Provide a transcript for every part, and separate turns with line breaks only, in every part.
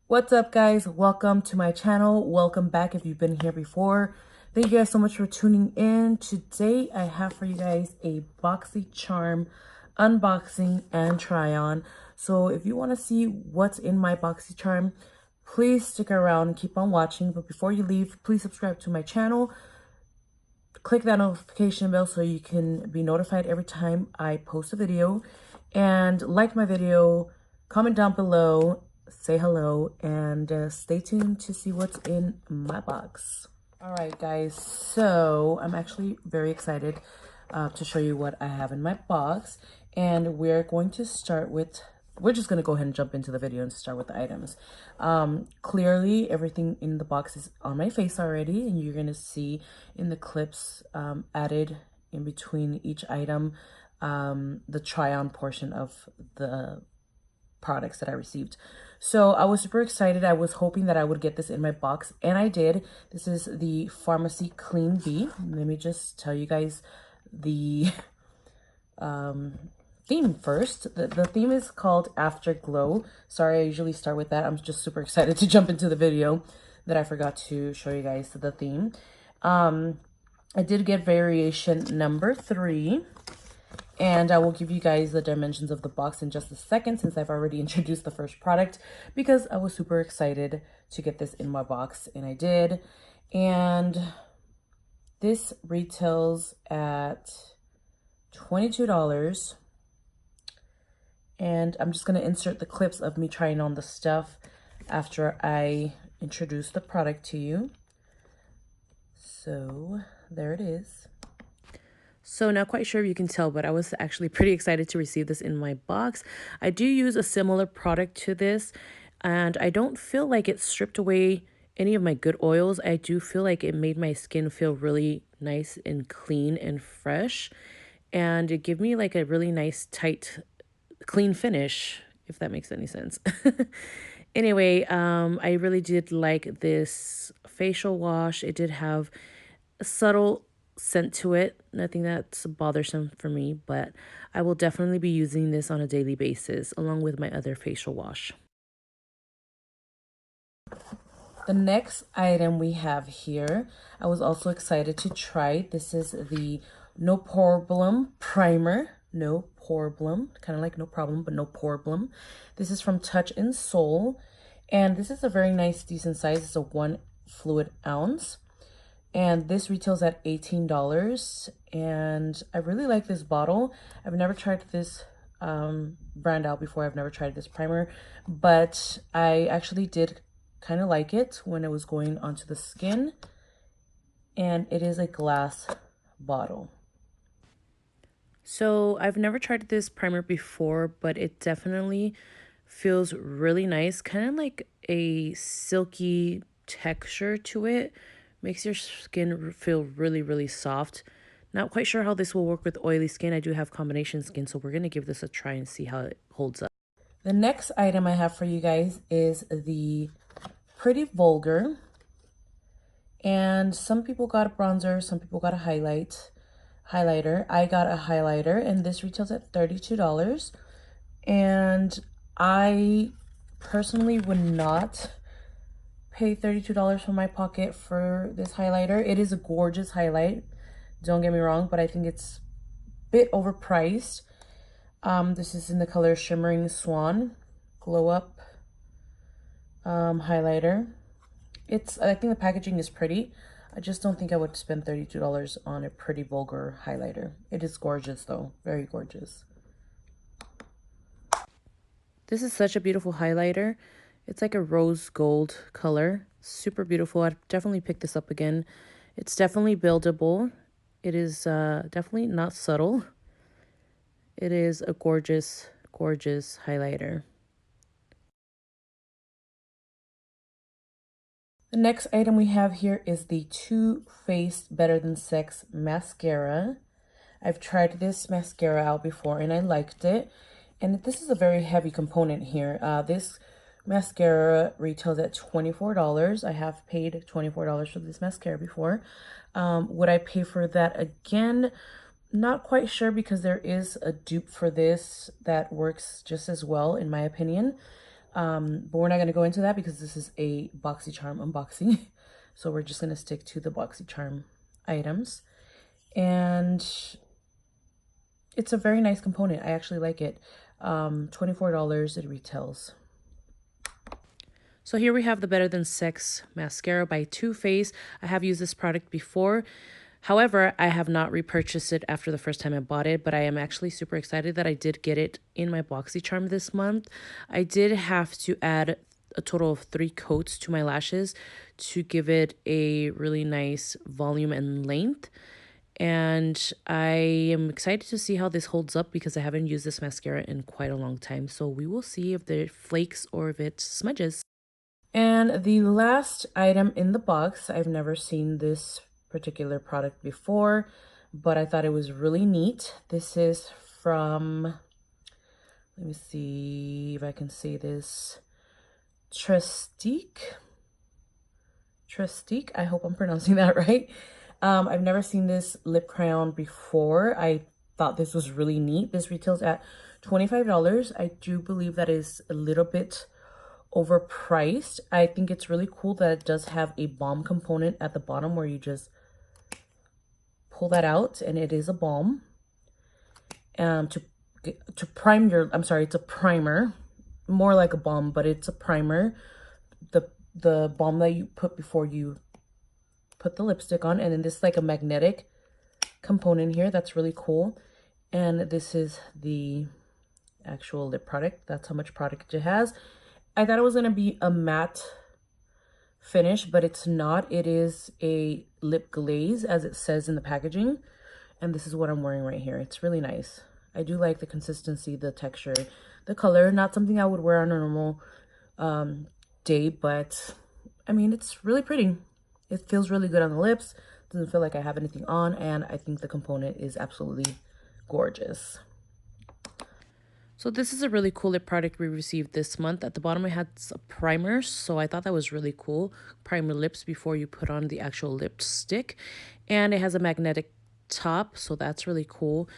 What's up, guys? Welcome to my channel. Welcome back if you've been here before. Thank you guys so much for tuning in. Today I have for you guys a Boxy Charm unboxing and try on. So if you want to see what's in my Boxy Charm, please stick around and keep on watching. But before you leave, please subscribe to my channel. Click that notification bell so you can be notified every time I post a video, and like my video, comment down below, say hello, and stay tuned to see what's in my box. All right, guys, so I'm actually very excited to show you what I have in my box, and we're going to start with, we're just going to go ahead and jump into the video and start with the items. Clearly everything in the box is on my face already, and you're going to see in the clips added in between each item the try on portion of the products that I received. So I was super excited. I was hoping that I would get this in my box, and I did. This is the Pharmacy Clean Bee. Let me just tell you guys the theme first. The theme is called Afterglow. Sorry, I usually start with that. I'm just super excited to jump into the video that I forgot to show you guys the theme. I did get variation number 3. And I will give you guys the dimensions of the box in just a second, since I've already introduced the first product, because I was super excited to get this in my box, and I did. And this retails at $22. And I'm just going to insert the clips of me trying on the stuff after I introduce the product to you. So there it is. So not quite sure if you can tell, but I was actually pretty excited to receive this in my box. I do use a similar product to this, and I don't feel like it stripped away any of my good oils. I do feel like it made my skin feel really nice and clean and fresh, and it gave me like a really nice, tight, clean finish, if that makes any sense. Anyway, I really did like this facial wash. It did have a subtle scent to it, nothing that's bothersome for me, but I will definitely be using this on a daily basis along with my other facial wash. The next item we have here, I was also excited to try. This is the No Problem Primer. No Problem, kind of like no problem, but no problem. This is from Touch and Soul, and this is a very nice, decent size. It's a 1 fluid ounce. And this retails at $18, and I really like this bottle. I've never tried this brand out before. I've never tried this primer, but I actually did kind of like it when it was going onto the skin, and it is a glass bottle. So I've never tried this primer before, but it definitely feels really nice, kind of like a silky texture to it. Makes your skin feel really, really soft. Not quite sure how this will work with oily skin. I do have combination skin, so we're going to give this a try and see how it holds up. The next item I have for you guys is the Pretty Vulgar. And some people got a bronzer, some people got a highlighter. I got a highlighter, and this retails at $32. And I personally would not pay $32 from my pocket for this highlighter. It is a gorgeous highlight, don't get me wrong, but I think it's a bit overpriced. This is in the color Shimmering Swan Glow Up highlighter. I think the packaging is pretty. I just don't think I would spend $32 on a Pretty Vulgar highlighter. It is gorgeous though, very gorgeous. This is such a beautiful highlighter. It's like a rose gold color. Super beautiful. I'd definitely pick this up again. It's definitely buildable. It is definitely not subtle. It is a gorgeous, gorgeous highlighter. The next item we have here is the Too Faced Better Than Sex mascara. I've tried this mascara out before and I liked it. And this is a very heavy component here. This mascara retails at $24. I have paid $24 for this mascara before. Would I pay for that again? Not quite sure, because there is a dupe for this that works just as well, in my opinion. But we're not going to go into that because this is a BoxyCharm unboxing. So we're just going to stick to the BoxyCharm items. And it's a very nice component. I actually like it. $24 it retails. So here we have the Better Than Sex mascara by Too Faced. I have used this product before. However, I have not repurchased it after the first time I bought it, but I am actually super excited that I did get it in my BoxyCharm this month. I did have to add a total of 3 coats to my lashes to give it a really nice volume and length. And I am excited to see how this holds up because I haven't used this mascara in quite a long time. So we will see if it flakes or if it smudges. And the last item in the box, I've never seen this particular product before, but I thought it was really neat. This is from, let me see if I can say this, Trestique. I hope I'm pronouncing that right. I've never seen this lip crayon before. I thought this was really neat. This retails at $25. I do believe that is a little bit overpriced. I think it's really cool that it does have a balm component at the bottom where you just pull that out and it is a balm. To prime your, I'm sorry, it's a primer, more like a balm, but it's a primer. The balm that you put before you put the lipstick on, and then this is like a magnetic component here. That's really cool. And this is the actual lip product. That's how much product it has. I thought it was going to be a matte finish, but it's not. It is a lip glaze, as it says in the packaging. And this is what I'm wearing right here. It's really nice. I do like the consistency, the texture, the color. Not something I would wear on a normal day, but I mean, it's really pretty. It feels really good on the lips. Doesn't feel like I have anything on, and I think the component is absolutely gorgeous. So this is a really cool lip product we received this month. At the bottom it has a primer, so I thought that was really cool. Primer lips before you put on the actual lipstick. And it has a magnetic top, so that's really cool.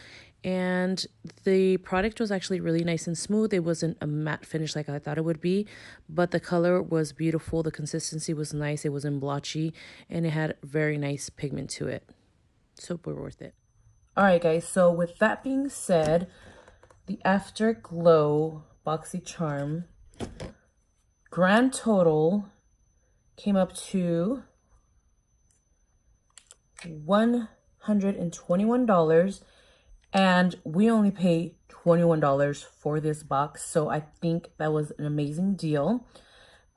And the product was actually really nice and smooth. It wasn't a matte finish like I thought it would be, but the color was beautiful. The consistency was nice. It wasn't blotchy, and it had very nice pigment to it. Super worth it. All right, guys. So with that being said, the Afterglow BoxyCharm grand total came up to $121. And we only pay $21 for this box. So I think that was an amazing deal.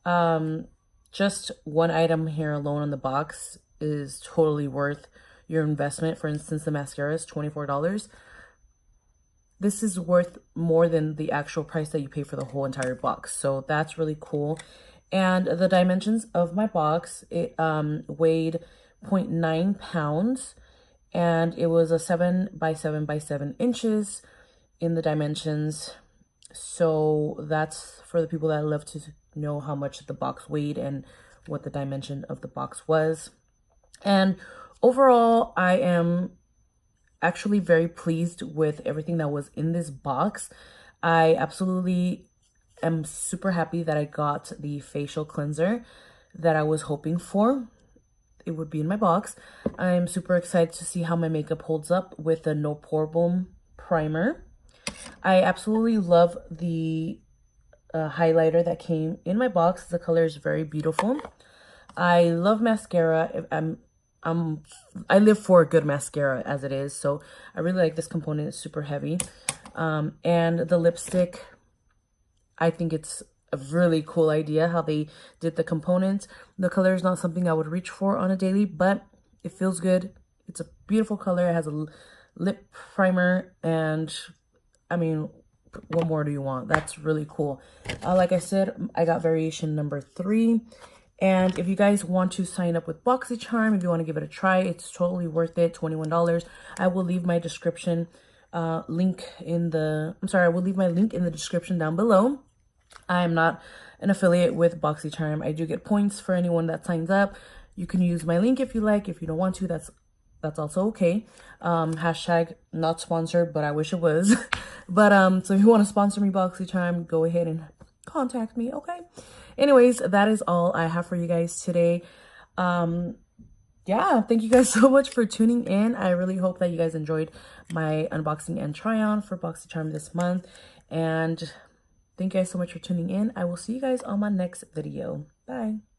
Just one item here alone on the box is totally worth your investment. For instance, the mascara is $24. This is worth more than the actual price that you pay for the whole entire box. So that's really cool. And the dimensions of my box, it weighed 0.9 pounds. And it was a 7 by 7 by 7 inches in the dimensions. So that's for the people that love to know how much the box weighed and what the dimension of the box was. And overall, I am actually very pleased with everything that was in this box. I absolutely am super happy that I got the facial cleanser that I was hoping for. It would be in my box. I'm super excited to see how my makeup holds up with the No Pore Boom primer. I absolutely love the highlighter that came in my box. The color is very beautiful. I love mascara. I live for a good mascara as it is, so I really like this component. It's super heavy. And the lipstick, I think it's a really cool idea how they did the components. The color is not something I would reach for on a daily, but it feels good. It's a beautiful color. It has a lip primer, and I mean, what more do you want? That's really cool. Like I said, I got variation number 3. And if you guys want to sign up with BoxyCharm, if you want to give it a try, it's totally worth it. $21. I will leave my description link in the, I will leave my link in the description down below. I am not an affiliate with BoxyCharm. I do get points for anyone that signs up. You can use my link if you like. If you don't want to, that's also okay. Hashtag not sponsored, but I wish it was. But so if you want to sponsor me, BoxyCharm, go ahead and contact me, okay? Anyways, that is all I have for you guys today. Yeah, thank you guys so much for tuning in. I really hope that you guys enjoyed my unboxing and try on for BoxyCharm this month. And thank you guys so much for tuning in. I will see you guys on my next video. Bye.